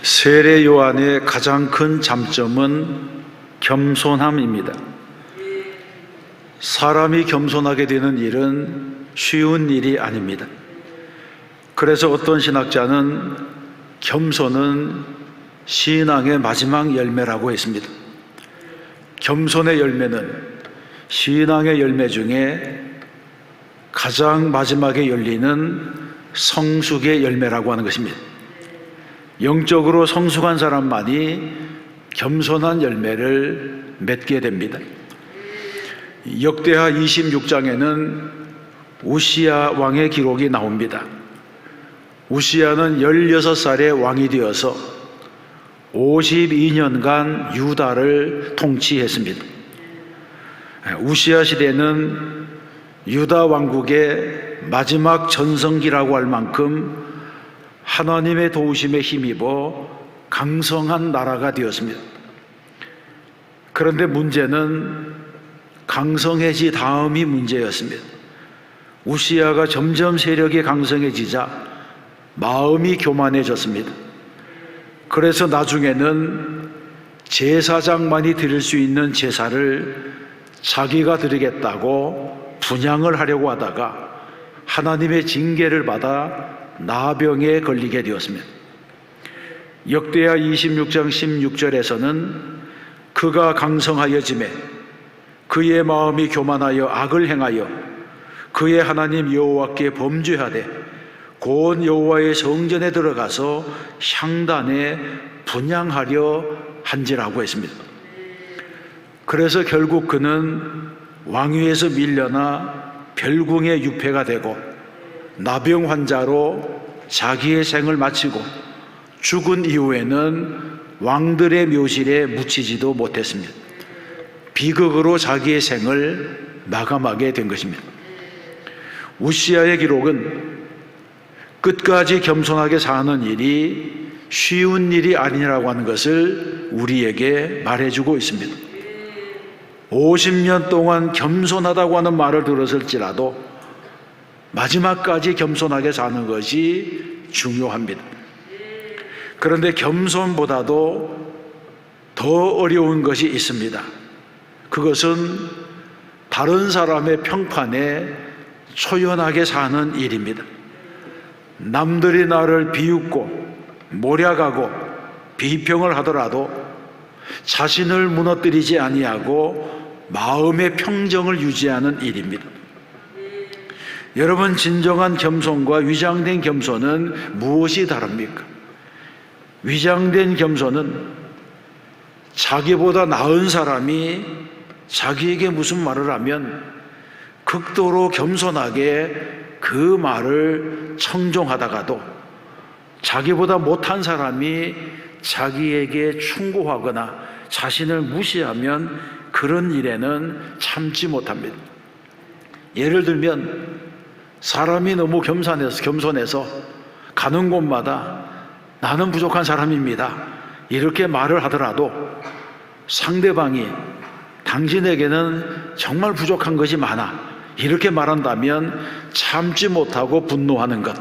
세례 요한의 가장 큰 장점은 겸손함입니다. 사람이 겸손하게 되는 일은 쉬운 일이 아닙니다. 그래서 어떤 신학자는 겸손은 신앙의 마지막 열매라고 했습니다. 겸손의 열매는 신앙의 열매 중에 가장 마지막에 열리는 성숙의 열매라고 하는 것입니다. 영적으로 성숙한 사람만이 겸손한 열매를 맺게 됩니다. 역대하 26장에는 우시야 왕의 기록이 나옵니다. 우시야는 16살에 왕이 되어서 52년간 유다를 통치했습니다. 우시야 시대는 유다 왕국의 마지막 전성기라고 할 만큼 하나님의 도우심에 힘입어 강성한 나라가 되었습니다. 그런데 문제는 강성해지 다음이 문제였습니다. 우시야가 점점 세력이 강성해지자 마음이 교만해졌습니다. 그래서 나중에는 제사장만이 드릴 수 있는 제사를 자기가 드리겠다고 분향을 하려고 하다가 하나님의 징계를 받아 나병에 걸리게 되었습니다. 역대하 26장 16절에서는 그가 강성하여짐에 그의 마음이 교만하여 악을 행하여 그의 하나님 여호와께 범죄하되 곧 여호와의 성전에 들어가서 향단에 분향하려 한지라고 했습니다. 그래서 결국 그는 왕위에서 밀려나 별궁의 유폐가 되고 나병 환자로 자기의 생을 마치고 죽은 이후에는 왕들의 묘실에 묻히지도 못했습니다. 비극으로 자기의 생을 마감하게 된 것입니다. 우시야의 기록은 끝까지 겸손하게 사는 일이 쉬운 일이 아니라고 하는 것을 우리에게 말해주고 있습니다. 50년 동안 겸손하다고 하는 말을 들었을지라도 마지막까지 겸손하게 사는 것이 중요합니다. 그런데 겸손보다도 더 어려운 것이 있습니다. 그것은 다른 사람의 평판에 초연하게 사는 일입니다. 남들이 나를 비웃고 모략하고 비평을 하더라도 자신을 무너뜨리지 아니하고 마음의 평정을 유지하는 일입니다. 여러분, 진정한 겸손과 위장된 겸손은 무엇이 다릅니까? 위장된 겸손은 자기보다 나은 사람이 자기에게 무슨 말을 하면 극도로 겸손하게 그 말을 청종하다가도 자기보다 못한 사람이 자기에게 충고하거나 자신을 무시하면 그런 일에는 참지 못합니다. 예를 들면 사람이 너무 겸손해서 가는 곳마다 나는 부족한 사람입니다 이렇게 말을 하더라도 상대방이 당신에게는 정말 부족한 것이 많아 이렇게 말한다면 참지 못하고 분노하는 것,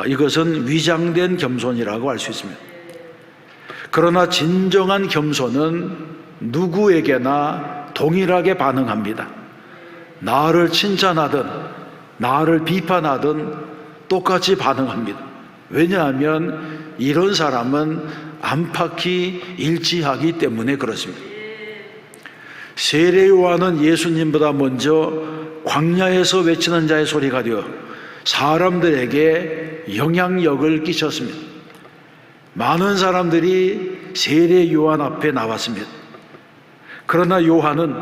이것은 위장된 겸손이라고 할 수 있습니다. 그러나 진정한 겸손은 누구에게나 동일하게 반응합니다. 나를 칭찬하든 나를 비판하든 똑같이 반응합니다. 왜냐하면 이런 사람은 안팎이 일치하기 때문에 그렇습니다. 세례 요한은 예수님보다 먼저 광야에서 외치는 자의 소리가 되어 사람들에게 영향력을 끼쳤습니다. 많은 사람들이 세례 요한 앞에 나왔습니다. 그러나 요한은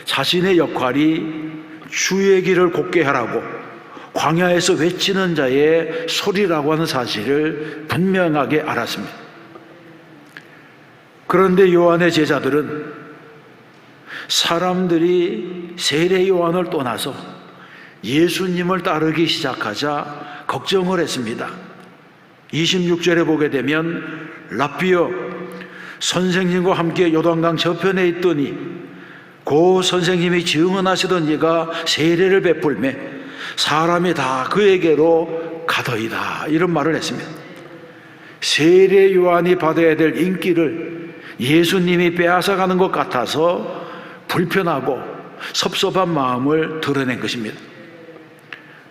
자신의 역할이 주의 길을 곱게 하라고 광야에서 외치는 자의 소리라고 하는 사실을 분명하게 알았습니다. 그런데 요한의 제자들은 사람들이 세례 요한을 떠나서 예수님을 따르기 시작하자 걱정을 했습니다. 26절에 보게 되면 랍비여 선생님과 함께 요단강 저편에 있더니 고 선생님이 증언하시던 이가 세례를 베풀매 사람이 다 그에게로 가더이다 이런 말을 했습니다. 세례 요한이 받아야 될 인기를 예수님이 빼앗아가는 것 같아서 불편하고 섭섭한 마음을 드러낸 것입니다.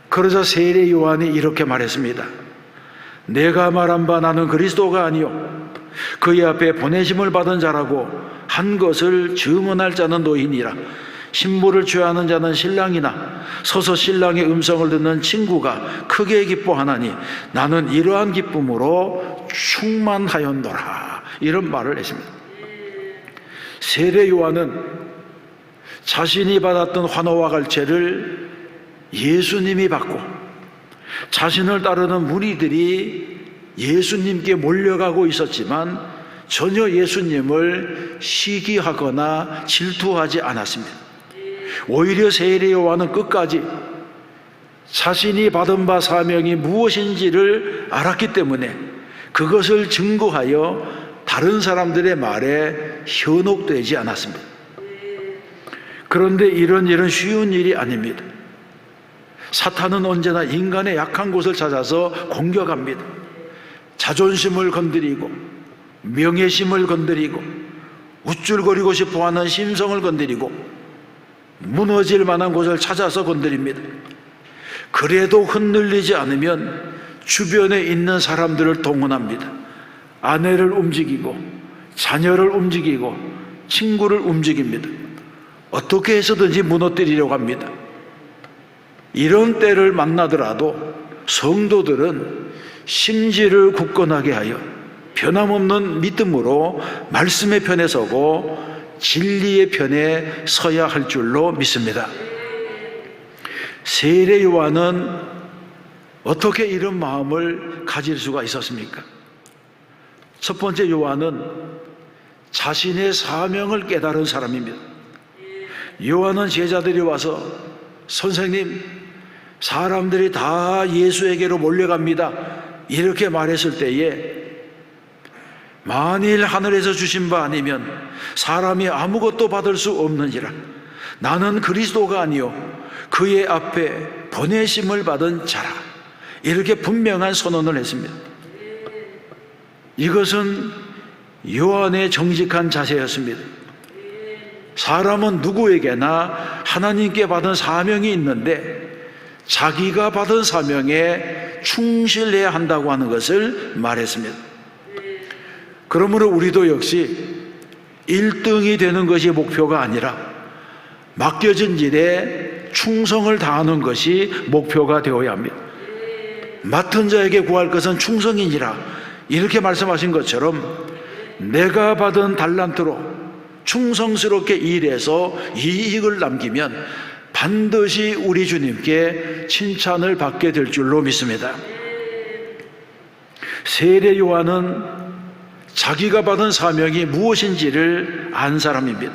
그러자 세례 요한이 이렇게 말했습니다. 내가 말한 바 나는 그리스도가 아니요 그의 앞에 보내심을 받은 자라고 한 것을 증언할 자는 너희니라. 신부를 취하는 자는 신랑이나 서서 신랑의 음성을 듣는 친구가 크게 기뻐하나니 나는 이러한 기쁨으로 충만하였노라. 이런 말을 했습니다. 세례 요한은 자신이 받았던 환호와 갈채를 예수님이 받고 자신을 따르는 무리들이 예수님께 몰려가고 있었지만 전혀 예수님을 시기하거나 질투하지 않았습니다. 오히려 세례 요한은 끝까지 자신이 받은 바 사명이 무엇인지를 알았기 때문에 그것을 증거하여 다른 사람들의 말에 현혹되지 않았습니다. 그런데 이런 일은 쉬운 일이 아닙니다. 사탄은 언제나 인간의 약한 곳을 찾아서 공격합니다. 자존심을 건드리고 명예심을 건드리고 우쭐거리고 싶어하는 심성을 건드리고 무너질 만한 곳을 찾아서 건드립니다. 그래도 흔들리지 않으면 주변에 있는 사람들을 동원합니다. 아내를 움직이고 자녀를 움직이고 친구를 움직입니다. 어떻게 해서든지 무너뜨리려고 합니다. 이런 때를 만나더라도 성도들은 심지를 굳건하게 하여 변함없는 믿음으로 말씀의 편에 서고 진리의 편에 서야 할 줄로 믿습니다. 세례 요한은 어떻게 이런 마음을 가질 수가 있었습니까? 첫 번째, 요한은 자신의 사명을 깨달은 사람입니다. 요한은 제자들이 와서 선생님, 사람들이 다 예수에게로 몰려갑니다 이렇게 말했을 때에 만일 하늘에서 주신 바 아니면 사람이 아무것도 받을 수 없느니라. 나는 그리스도가 아니요 그의 앞에 보내심을 받은 자라. 이렇게 분명한 선언을 했습니다. 이것은 요한의 정직한 자세였습니다. 사람은 누구에게나 하나님께 받은 사명이 있는데 자기가 받은 사명에 충실해야 한다고 하는 것을 말했습니다. 그러므로 우리도 역시 1등이 되는 것이 목표가 아니라 맡겨진 일에 충성을 다하는 것이 목표가 되어야 합니다. 맡은 자에게 구할 것은 충성이니라 이렇게 말씀하신 것처럼 내가 받은 달란트로 충성스럽게 일해서 이익을 남기면 반드시 우리 주님께 칭찬을 받게 될 줄로 믿습니다. 세례 요한은 자기가 받은 사명이 무엇인지를 안 사람입니다.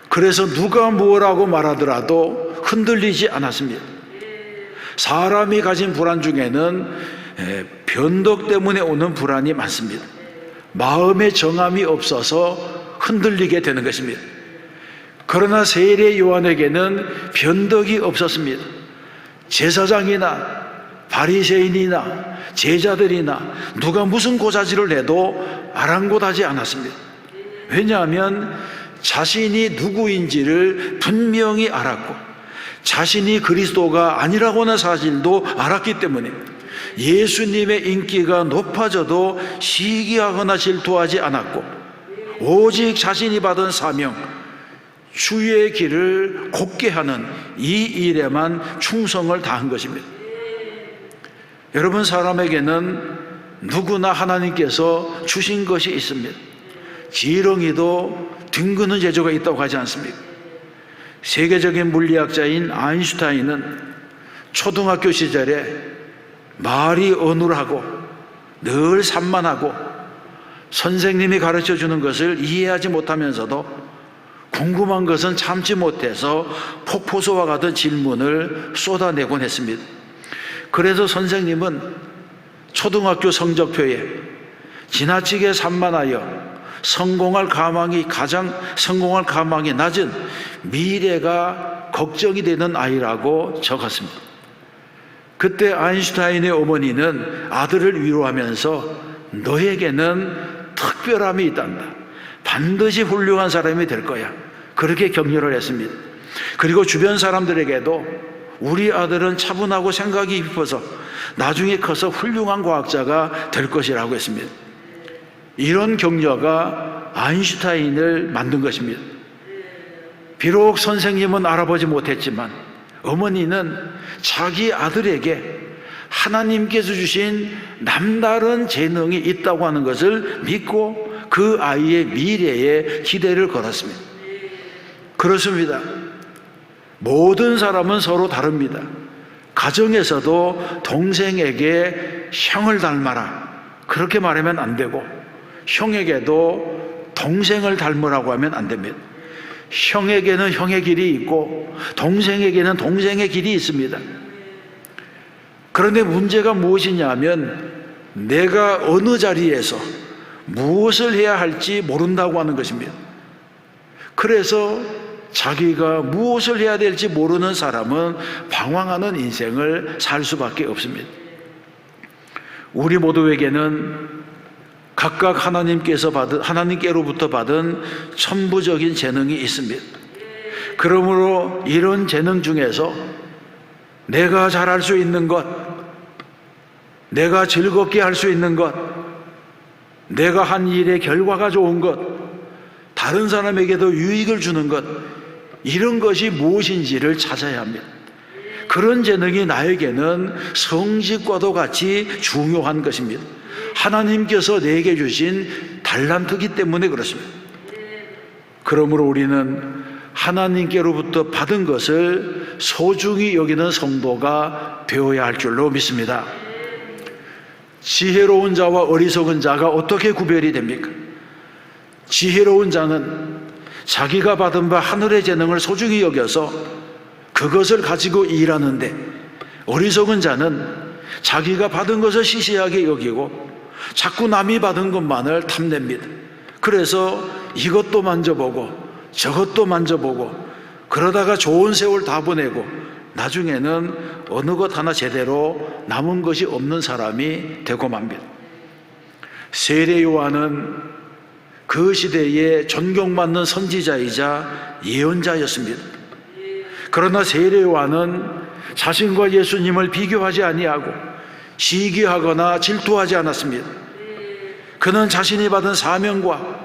그래서 누가 뭐라고 말하더라도 흔들리지 않았습니다. 사람이 가진 불안 중에는 변덕 때문에 오는 불안이 많습니다. 마음의 정함이 없어서 흔들리게 되는 것입니다. 그러나 세례 요한에게는 변덕이 없었습니다. 제사장이나 바리새인이나 제자들이나 누가 무슨 고자질을 해도 아랑곳하지 않았습니다. 왜냐하면 자신이 누구인지를 분명히 알았고 자신이 그리스도가 아니라고 하는 사실도 알았기 때문에 예수님의 인기가 높아져도 시기하거나 질투하지 않았고 오직 자신이 받은 사명, 주의 길을 곱게 하는 이 일에만 충성을 다한 것입니다. 여러분, 사람에게는 누구나 하나님께서 주신 것이 있습니다. 지렁이도 뒹구는 재주가 있다고 하지 않습니까? 세계적인 물리학자인 아인슈타인은 초등학교 시절에 말이 어눌하고 늘 산만하고 선생님이 가르쳐주는 것을 이해하지 못하면서도 궁금한 것은 참지 못해서 폭포수와 같은 질문을 쏟아내곤 했습니다. 그래서 선생님은 초등학교 성적표에 지나치게 산만하여 성공할 가망이 낮은 미래가 걱정이 되는 아이라고 적었습니다. 그때 아인슈타인의 어머니는 아들을 위로하면서 너에게는 특별함이 있단다. 반드시 훌륭한 사람이 될 거야. 그렇게 격려를 했습니다. 그리고 주변 사람들에게도 우리 아들은 차분하고 생각이 깊어서 나중에 커서 훌륭한 과학자가 될 것이라고 했습니다. 이런 격려가 아인슈타인을 만든 것입니다. 비록 선생님은 알아보지 못했지만 어머니는 자기 아들에게 하나님께서 주신 남다른 재능이 있다고 하는 것을 믿고 그 아이의 미래에 기대를 걸었습니다. 그렇습니다. 모든 사람은 서로 다릅니다. 가정에서도 동생에게 형을 닮아라 그렇게 말하면 안 되고, 형에게도 동생을 닮으라고 하면 안 됩니다. 형에게는 형의 길이 있고 동생에게는 동생의 길이 있습니다. 그런데 문제가 무엇이냐 하면 내가 어느 자리에서 무엇을 해야 할지 모른다고 하는 것입니다. 그래서 자기가 무엇을 해야 될지 모르는 사람은 방황하는 인생을 살 수밖에 없습니다. 우리 모두에게는 각각 하나님께로부터 받은 천부적인 재능이 있습니다. 그러므로 이런 재능 중에서 내가 잘할 수 있는 것, 내가 즐겁게 할 수 있는 것, 내가 한 일의 결과가 좋은 것, 다른 사람에게도 유익을 주는 것, 이런 것이 무엇인지를 찾아야 합니다. 그런 재능이 나에게는 성직과도 같이 중요한 것입니다. 하나님께서 내게 주신 달란트이기 때문에 그렇습니다. 그러므로 우리는 하나님께로부터 받은 것을 소중히 여기는 성도가 되어야 할 줄로 믿습니다. 지혜로운 자와 어리석은 자가 어떻게 구별이 됩니까? 지혜로운 자는 자기가 받은 바 하늘의 재능을 소중히 여겨서 그것을 가지고 일하는데, 어리석은 자는 자기가 받은 것을 시시하게 여기고 자꾸 남이 받은 것만을 탐냅니다. 그래서 이것도 만져보고 저것도 만져보고 그러다가 좋은 세월 다 보내고 나중에는 어느 것 하나 제대로 남은 것이 없는 사람이 되고 맙니다. 세례 요한은 그 시대에 존경받는 선지자이자 예언자였습니다. 그러나 세례 요한은 자신과 예수님을 비교하지 아니하고 시기하거나 질투하지 않았습니다. 그는 자신이 받은 사명과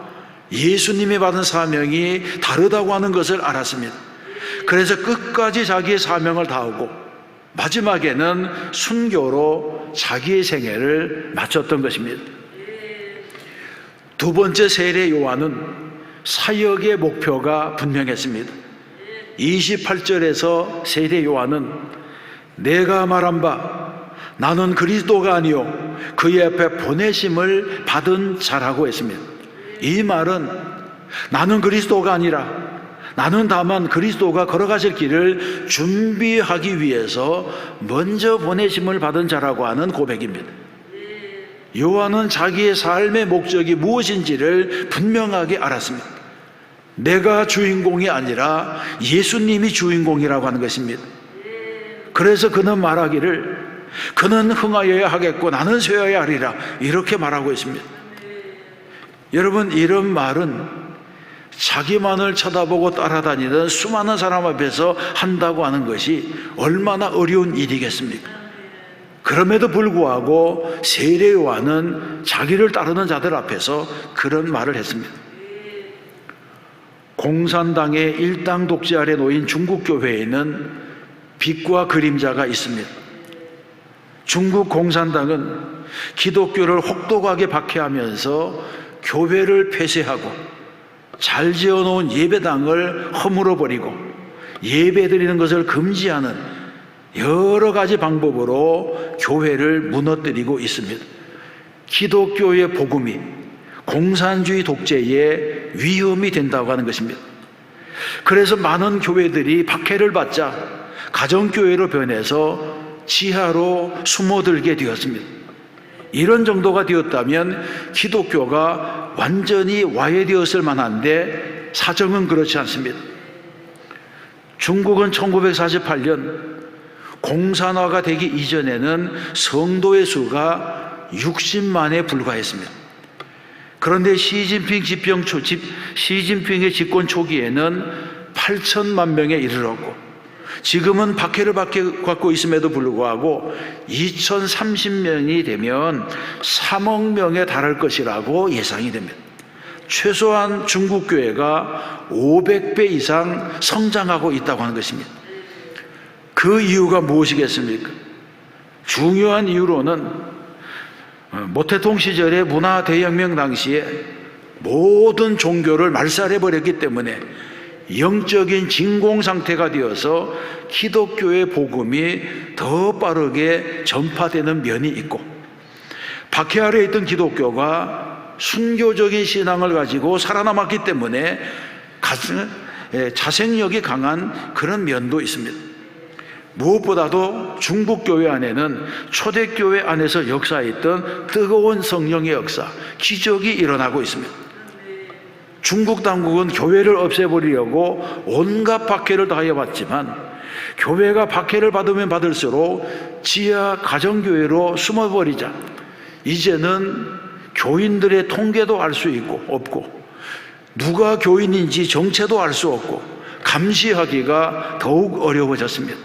예수님이 받은 사명이 다르다고 하는 것을 알았습니다. 그래서 끝까지 자기의 사명을 다하고 마지막에는 순교로 자기의 생애를 마쳤던 것입니다. 두 번째 세례 요한은 사역의 목표가 분명했습니다. 28절에서 세례 요한은 내가 말한 바 나는 그리스도가 아니요 그의 앞에 보내심을 받은 자라고 했습니다. 이 말은 나는 그리스도가 아니라 나는 다만 그리스도가 걸어가실 길을 준비하기 위해서 먼저 보내심을 받은 자라고 하는 고백입니다. 요한은 자기의 삶의 목적이 무엇인지를 분명하게 알았습니다. 내가 주인공이 아니라 예수님이 주인공이라고 하는 것입니다. 그래서 그는 말하기를 그는 흥하여야 하겠고 나는 쇠하여야 하리라 이렇게 말하고 있습니다. 여러분, 이런 말은 자기만을 쳐다보고 따라다니던 수많은 사람 앞에서 한다고 하는 것이 얼마나 어려운 일이겠습니까? 그럼에도 불구하고 세례 요한은 자기를 따르는 자들 앞에서 그런 말을 했습니다. 공산당의 일당 독재 아래 놓인 중국 교회에는 빛과 그림자가 있습니다. 중국 공산당은 기독교를 혹독하게 박해하면서 교회를 폐쇄하고 잘 지어놓은 예배당을 허물어버리고 예배드리는 것을 금지하는 여러 가지 방법으로 교회를 무너뜨리고 있습니다. 기독교의 복음이 공산주의 독재의 위험이 된다고 하는 것입니다. 그래서 많은 교회들이 박해를 받자 가정교회로 변해서 지하로 숨어들게 되었습니다. 이런 정도가 되었다면 기독교가 완전히 와해되었을 만한데 사정은 그렇지 않습니다. 중국은 1948년 공산화가 되기 이전에는 성도의 수가 60만에 불과했습니다. 그런데 시진핑의 집권 초기에는 8천만 명에 이르렀고, 지금은 박해를 받고 있음에도 불구하고 2030년이 되면 3억 명에 달할 것이라고 예상이 됩니다. 최소한 중국 교회가 500배 이상 성장하고 있다고 하는 것입니다. 그 이유가 무엇이겠습니까? 중요한 이유로는 모태통 시절의 문화 대혁명 당시에 모든 종교를 말살해버렸기 때문에 영적인 진공 상태가 되어서 기독교의 복음이 더 빠르게 전파되는 면이 있고, 박해 아래 있던 기독교가 순교적인 신앙을 가지고 살아남았기 때문에 자생력이 강한 그런 면도 있습니다. 무엇보다도 중국교회 안에는 초대교회 안에서 역사했던 뜨거운 성령의 역사, 기적이 일어나고 있습니다. 중국 당국은 교회를 없애버리려고 온갖 박해를 다해봤지만, 교회가 박해를 받으면 받을수록 지하 가정교회로 숨어버리자 이제는 교인들의 통계도 알 수 없고 누가 교인인지 정체도 알 수 없고 감시하기가 더욱 어려워졌습니다.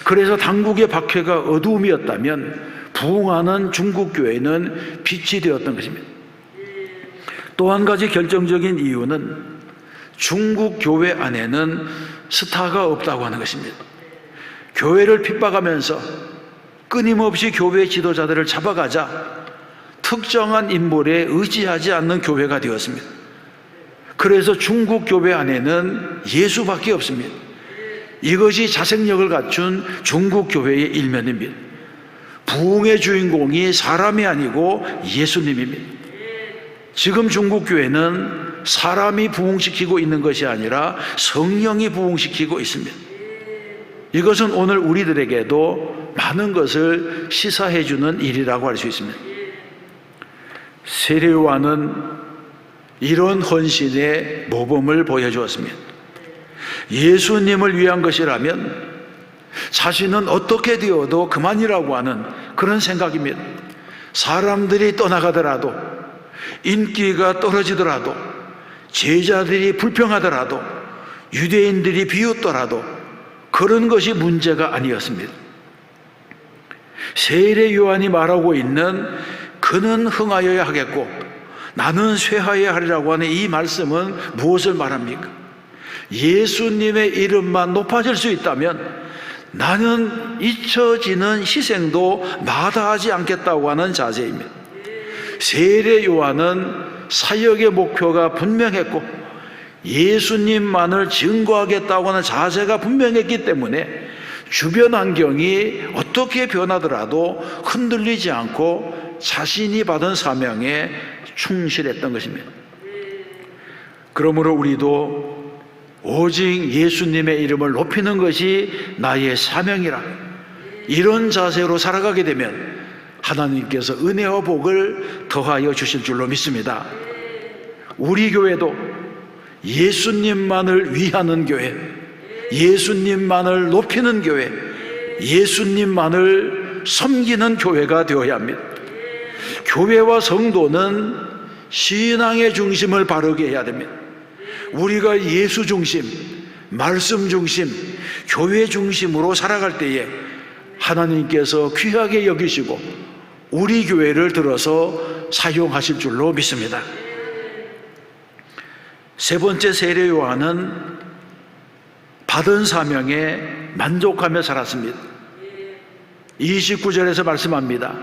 그래서 당국의 박해가 어두움이었다면 부흥하는 중국교회는 빛이 되었던 것입니다. 또 한 가지 결정적인 이유는 중국 교회 안에는 스타가 없다고 하는 것입니다. 교회를 핍박하면서 끊임없이 교회 지도자들을 잡아가자 특정한 인물에 의지하지 않는 교회가 되었습니다. 그래서 중국 교회 안에는 예수밖에 없습니다. 이것이 자생력을 갖춘 중국 교회의 일면입니다. 부흥의 주인공이 사람이 아니고 예수님입니다. 지금 중국 교회는 사람이 부흥시키고 있는 것이 아니라 성령이 부흥시키고 있습니다. 이것은 오늘 우리들에게도 많은 것을 시사해 주는 일이라고 할 수 있습니다. 세례요한은 이런 헌신의 모범을 보여주었습니다. 예수님을 위한 것이라면 자신은 어떻게 되어도 그만이라고 하는 그런 생각입니다. 사람들이 떠나가더라도, 인기가 떨어지더라도, 제자들이 불평하더라도, 유대인들이 비웃더라도 그런 것이 문제가 아니었습니다. 세례 요한이 말하고 있는 그는 흥하여야 하겠고 나는 쇠하여야 하리라고 하는 이 말씀은 무엇을 말합니까? 예수님의 이름만 높아질 수 있다면 나는 잊혀지는 희생도 마다하지 않겠다고 하는 자세입니다. 세례 요한은 사역의 목표가 분명했고 예수님만을 증거하겠다고 하는 자세가 분명했기 때문에 주변 환경이 어떻게 변하더라도 흔들리지 않고 자신이 받은 사명에 충실했던 것입니다. 그러므로 우리도 오직 예수님의 이름을 높이는 것이 나의 사명이라, 이런 자세로 살아가게 되면 하나님께서 은혜와 복을 더하여 주실 줄로 믿습니다. 우리 교회도 예수님만을 위하는 교회, 예수님만을 높이는 교회, 예수님만을 섬기는 교회가 되어야 합니다. 교회와 성도는 신앙의 중심을 바르게 해야 됩니다. 우리가 예수 중심, 말씀 중심, 교회 중심으로 살아갈 때에 하나님께서 귀하게 여기시고 우리 교회를 들어서 사용하실 줄로 믿습니다. 세 번째, 세례 요한은 받은 사명에 만족하며 살았습니다. 29절에서 말씀합니다.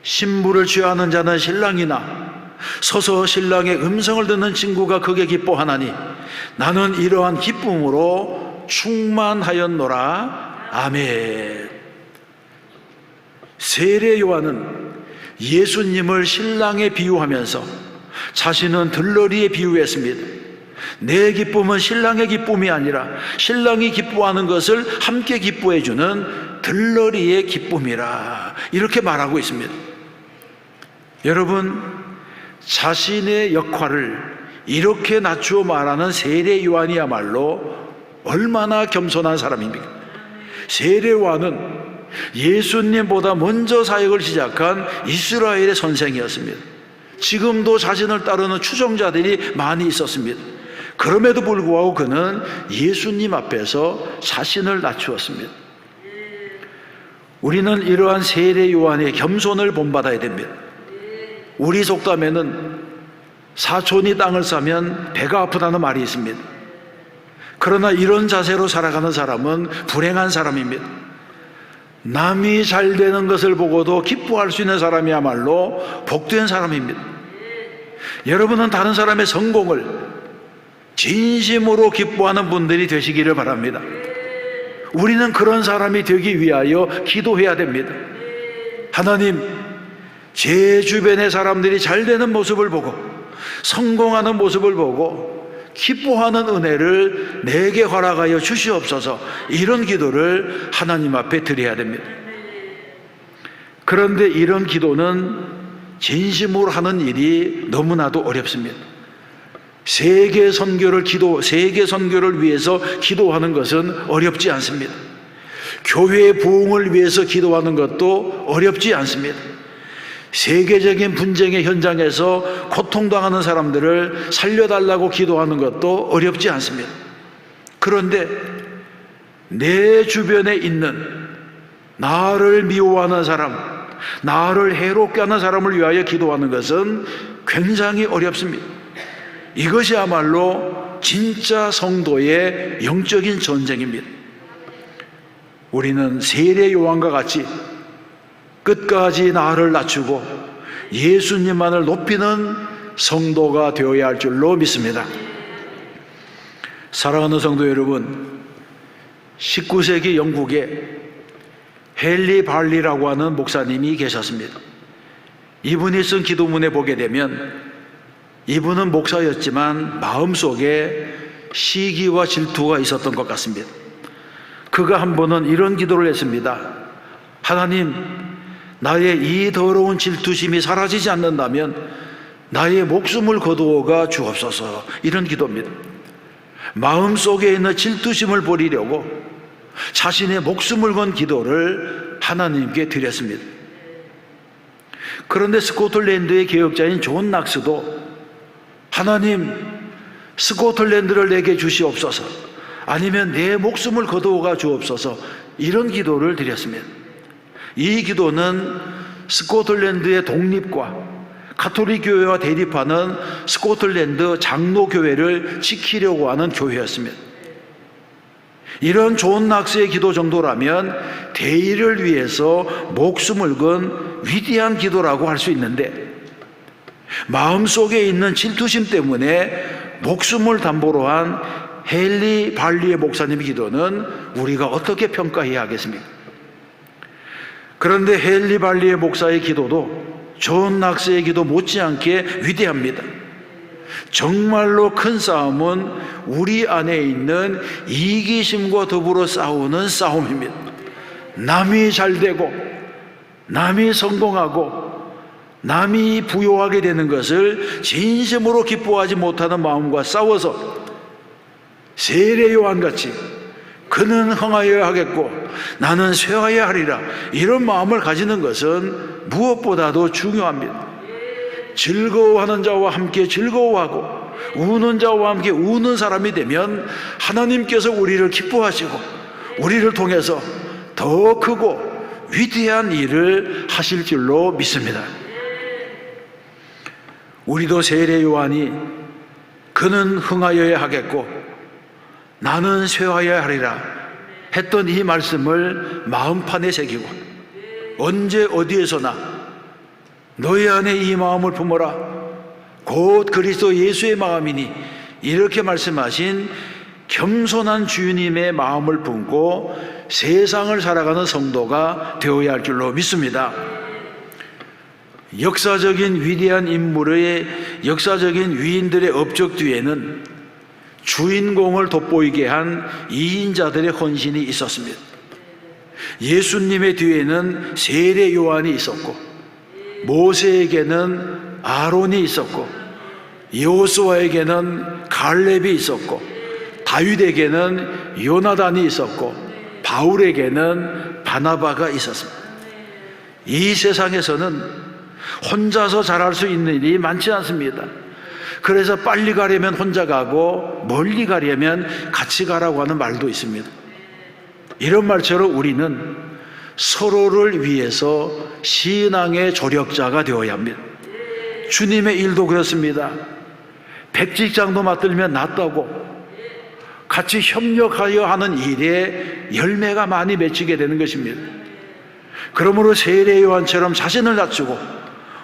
신부를 취하는 자는 신랑이나 서서 신랑의 음성을 듣는 친구가 크게 기뻐하나니 나는 이러한 기쁨으로 충만하였노라. 아멘. 세례 요한은 예수님을 신랑에 비유하면서 자신은 들러리에 비유했습니다. 내 기쁨은 신랑의 기쁨이 아니라 신랑이 기뻐하는 것을 함께 기뻐해주는 들러리의 기쁨이라, 이렇게 말하고 있습니다. 여러분, 자신의 역할을 이렇게 낮추어 말하는 세례 요한이야말로 얼마나 겸손한 사람입니까? 세례 요한은 예수님보다 먼저 사역을 시작한 이스라엘의 선생이었습니다. 지금도 자신을 따르는 추종자들이 많이 있었습니다. 그럼에도 불구하고 그는 예수님 앞에서 자신을 낮추었습니다. 우리는 이러한 세례 요한의 겸손을 본받아야 됩니다. 우리 속담에는 사촌이 땅을 싸면 배가 아프다는 말이 있습니다. 그러나 이런 자세로 살아가는 사람은 불행한 사람입니다. 남이 잘 되는 것을 보고도 기뻐할 수 있는 사람이야말로 복된 사람입니다. 여러분은 다른 사람의 성공을 진심으로 기뻐하는 분들이 되시기를 바랍니다. 우리는 그런 사람이 되기 위하여 기도해야 됩니다. 하나님, 제 주변의 사람들이 잘 되는 모습을 보고 성공하는 모습을 보고 기뻐하는 은혜를 내게 허락하여 주시옵소서. 이런 기도를 하나님 앞에 드려야 됩니다. 그런데 이런 기도는 진심으로 하는 일이 너무나도 어렵습니다. 세계 선교를 위해서 기도하는 것은 어렵지 않습니다. 교회의 부흥을 위해서 기도하는 것도 어렵지 않습니다. 세계적인 분쟁의 현장에서 고통당하는 사람들을 살려달라고 기도하는 것도 어렵지 않습니다. 그런데 내 주변에 있는 나를 미워하는 사람, 나를 해롭게 하는 사람을 위하여 기도하는 것은 굉장히 어렵습니다. 이것이야말로 진짜 성도의 영적인 전쟁입니다. 우리는 세례 요한과 같이 끝까지 나를 낮추고 예수님만을 높이는 성도가 되어야 할 줄로 믿습니다. 사랑하는 성도 여러분, 19세기 영국에 헨리 발리라고 하는 목사님이 계셨습니다. 이분이 쓴 기도문에 보게 되면 이분은 목사였지만 마음속에 시기와 질투가 있었던 것 같습니다. 그가 한 번은 이런 기도를 했습니다. 하나님, 나의 이 더러운 질투심이 사라지지 않는다면 나의 목숨을 거두어가 주옵소서. 이런 기도입니다. 마음속에 있는 질투심을 버리려고 자신의 목숨을 건 기도를 하나님께 드렸습니다. 그런데 스코틀랜드의 개혁자인 존 낙스도 하나님, 스코틀랜드를 내게 주시옵소서, 아니면 내 목숨을 거두어가 주옵소서, 이런 기도를 드렸습니다. 이 기도는 스코틀랜드의 독립과 가톨릭 교회와 대립하는 스코틀랜드 장로교회를 지키려고 하는 교회였습니다. 이런 존 낙스의 기도 정도라면 대의를 위해서 목숨을 건 위대한 기도라고 할 수 있는데, 마음속에 있는 질투심 때문에 목숨을 담보로 한 헨리 발리의 목사님의 기도는 우리가 어떻게 평가해야 하겠습니까? 그런데 헨리 발리의 목사의 기도도 존 낙스의 기도 못지않게 위대합니다. 정말로 큰 싸움은 우리 안에 있는 이기심과 더불어 싸우는 싸움입니다. 남이 잘 되고 남이 성공하고 남이 부요하게 되는 것을 진심으로 기뻐하지 못하는 마음과 싸워서 세례 요한같이 그는 흥하여야 하겠고 나는 쇠하여야 하리라, 이런 마음을 가지는 것은 무엇보다도 중요합니다. 즐거워하는 자와 함께 즐거워하고 우는 자와 함께 우는 사람이 되면 하나님께서 우리를 기뻐하시고 우리를 통해서 더 크고 위대한 일을 하실 줄로 믿습니다. 우리도 세례 요한이 그는 흥하여야 하겠고 나는 쇠하여야 하리라 했던 이 말씀을 마음판에 새기고 언제 어디에서나 너희 안에 이 마음을 품어라, 곧 그리스도 예수의 마음이니, 이렇게 말씀하신 겸손한 주님의 마음을 품고 세상을 살아가는 성도가 되어야 할 줄로 믿습니다. 역사적인 위대한 인물의 역사적인 위인들의 업적 뒤에는 주인공을 돋보이게 한 이인자들의 헌신이 있었습니다. 예수님의 뒤에는 세례 요한이 있었고, 모세에게는 아론이 있었고, 여호수아에게는 갈렙이 있었고, 다윗에게는 요나단이 있었고, 바울에게는 바나바가 있었습니다. 이 세상에서는 혼자서 잘할 수 있는 일이 많지 않습니다. 그래서 빨리 가려면 혼자 가고 멀리 가려면 같이 가라고 하는 말도 있습니다. 이런 말처럼 우리는 서로를 위해서 신앙의 조력자가 되어야 합니다. 주님의 일도 그렇습니다. 백직장도 맡들면 낫다고 같이 협력하여 하는 일에 열매가 많이 맺히게 되는 것입니다. 그러므로 세례 요한처럼 자신을 낮추고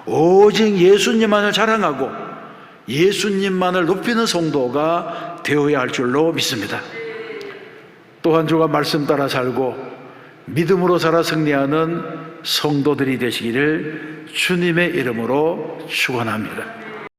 오직 예수님만을 자랑하고 예수님만을 높이는 성도가 되어야 할 줄로 믿습니다. 또한 주가 말씀 따라 살고 믿음으로 살아 승리하는 성도들이 되시기를 주님의 이름으로 축원합니다.